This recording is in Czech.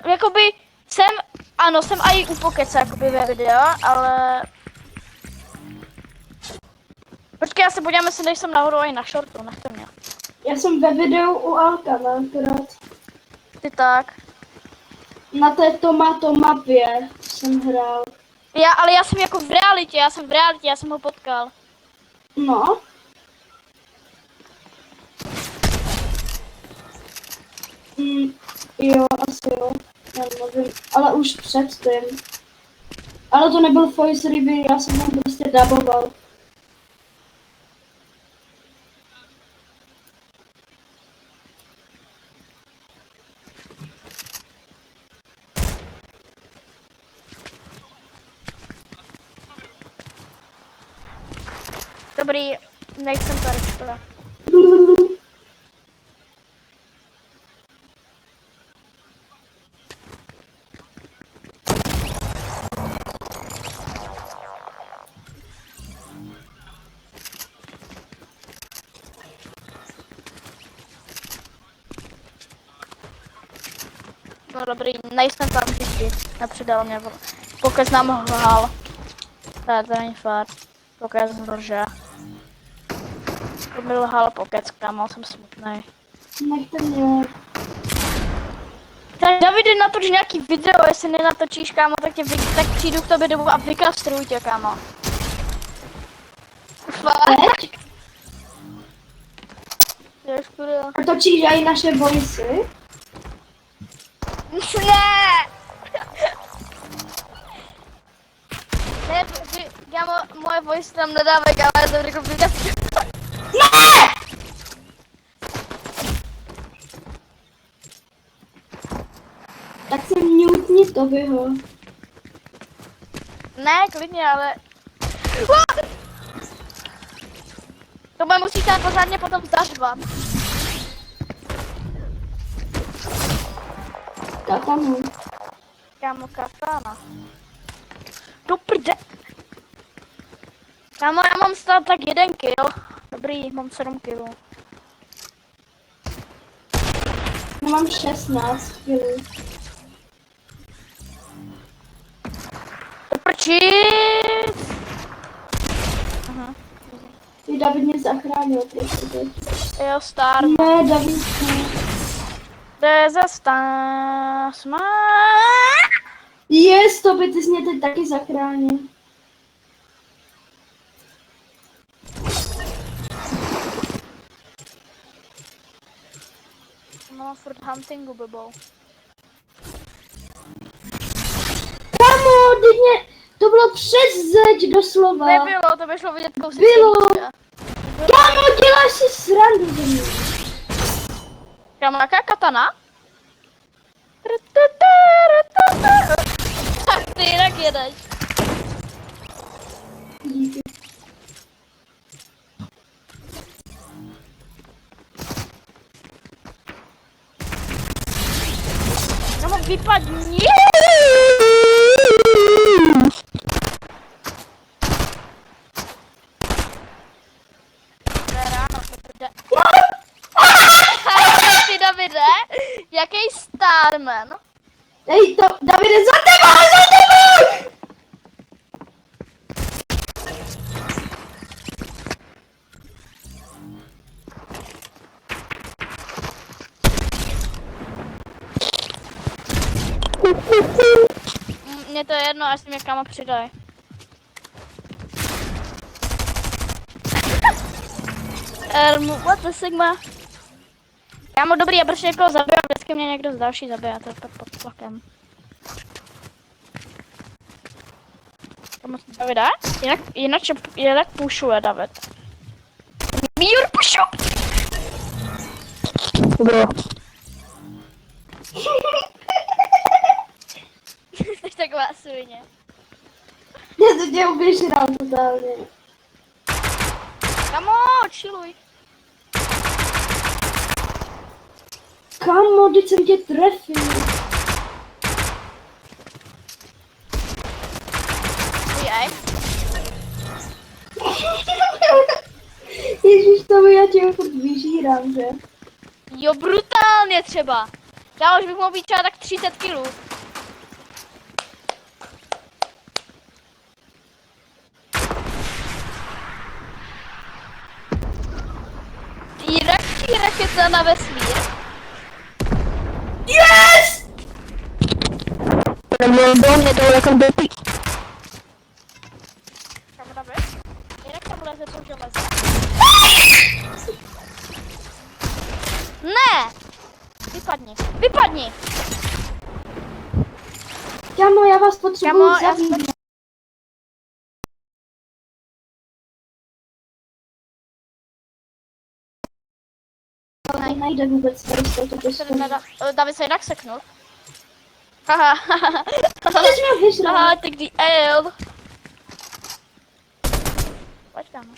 jakoby jsem i u Pokece jakoby ve videu, ale... Počkej, já se podívám, jestli nejsem nahoru i na shortu, nechte mě. Já jsem ve videu u Alkana, akorát. Ty tak. Na této mapě jsem hrál. Ale já jsem jako v realitě, já jsem ho potkal. No. Jo, asi jo. Já nevím, ale už předtím. Ale to nebyl voice reveal, já jsem tam prostě duboval. Dobrý, nejsem tady, škoda. No dobrý, nejsem tam vždycky, nepřidal mě, pokud nám ho lhal. To není fakt, pokud zhorže. To mi lhal Pokec, kámo, jsem smutný. Nechte mě. Tak Davide, natoč nějaký video, jestli nenatočíš, kámo, tak přijdu k tobě domů a vykastruju tě, kámo. Fakt? Je škoda. Točíš i naše voicy? Ne! Ne, kámo, moje voice tam nedávají, kámo, já jsem řekl vykastruju. Ne! Tak se mutni Tobyho. Ne, klidně, ale... To bude musíte pořádně potom zařvat. Katanu. Kámo, katana. Do prde. Kámo, já mám stát tak 1 kill. Dobrý, mám 7 killů. Já mám 16 kilů. Do prčíc. Aha. Ty David mě zachránil teď. Jo, star. Ne, David. Jde ze stasma. Yes, Toby, ty jsi mě teď taky zachránil. Mám furt huntingu, bebo. Kamo, teď mě... To bylo přes zeď doslova. Nebylo, to by šlo vidět kousek. Bylo. Kamo, děláš si srandu ze mě. Kámo, jaká katana? Tak ty jinak jedeš. Díky. Kámo, vypadni. To je ráno, to jde. Ty Davide, jaký Starman? Ej, to, Davide, za tebou! Mně to je jedno, až si mě kámo přidaj. What the Sigma? Kámo, dobrý, já prostě někoho zabiju, vždycky mě někdo z další zabije, to je tak pod tlakem. Kámo, Davide? Jinak pušuje David. Mír pušu! Dobro. Jsi taková svině. Já to tě uvěřil totálně. Kamo, chilluj. Kamo, teď jsem tě trefil. Jej. Ježíš, to já tě furt vyžírám, že? Jo, brutálně třeba. Já už bych mohl být třeba tak 30 kilů. Týrak raketa na vesmír. Yes! Neměl dom nedaleko dopí. Kam jdeme? Jinak tam leze po železe. Ne! Vypadni. Vypadni! Kámo, já vás potřebuji Kámo, já zabít. To nejde vůbec tady s touto pistolí. David se jinak seknul. Haha, Ty jsi mě vyžral. haha, ty kdy el. Pojď tam.